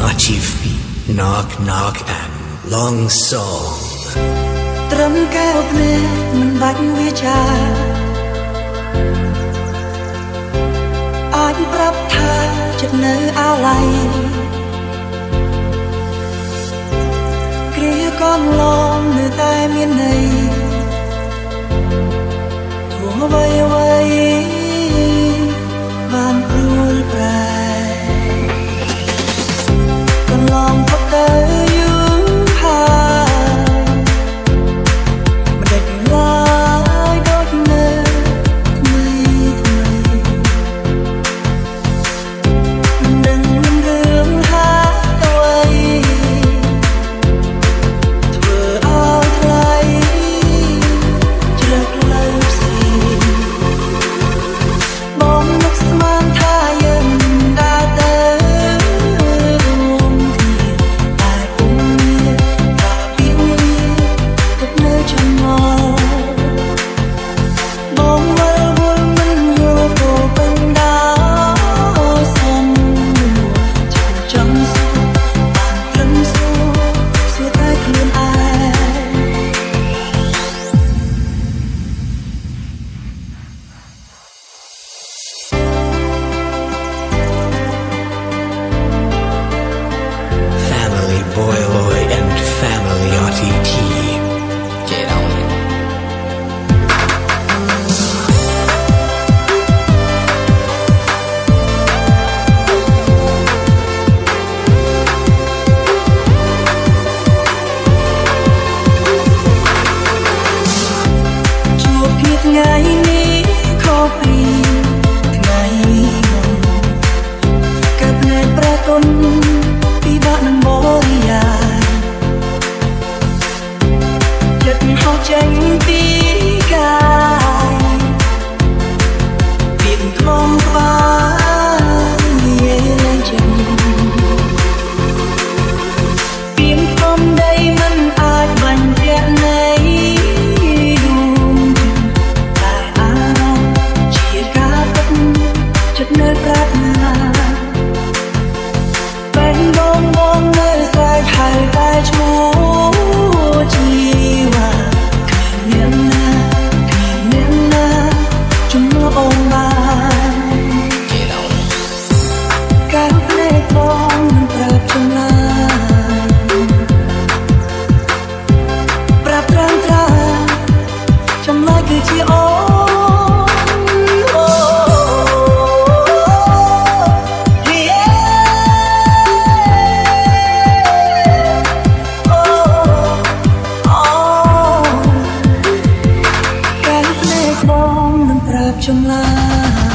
Archifi knock knock and long song ត្រឹមកែវភ្នែកមិនបាច់វាចាអាចប្រាប់ថាចិត្តនៅអាឡ័យគ្រាកូនឡងនៅតែមានន័យទោះអ្វីអ្វីបានព្រួលប្រែកន្លងផុតទៅយូរហើយមិនដេញឡើយដូចនៅថ្មីថ្មីមិនដឹងមិនរឿងហាអ្វីធ្វើឲ្យថ្លៃជ្រឹកលើផ្សេងបងនឹកស្មានថាយើងដើរទៅរួមគ្នាតែពុំមានតែពីវាទុកនៅចំណងបងវិលវល់មិនយល់ក៏ពេញដល់សំចង់សួរបានត្រឹមសួរតែខ្លួនឯងFamily Boy and Family RTT Get on it ជួបគ្នាថ្ងៃនេះខុសពីថ្ងៃមុនកើតភ្នែកប្រទន់ពិបាកនឹងបរិយាចិត្តហោះចេញពីកាយពីក្នុងក្បាលនិយាយលែងចេញពីធំដីមិនអាចបាញ់ពាក់នៃដួងចិត្តតែអារម្មណ៍ជាការពិតចិត្តនៅប្រាថ្នាបែងបងបងនៅស្រែកហៅតែឈ្មោះជីវ៉ាគ្មានអ្នកណាជំនួសអូនបាន Get on it ការភ្នែកបងមិនប្រាប់ចម្លើយប្រាប់ត្រង់ចម្លើយគឺជាអូនអូការភ្នែកបងមិនប្រាប់ចម្លើយ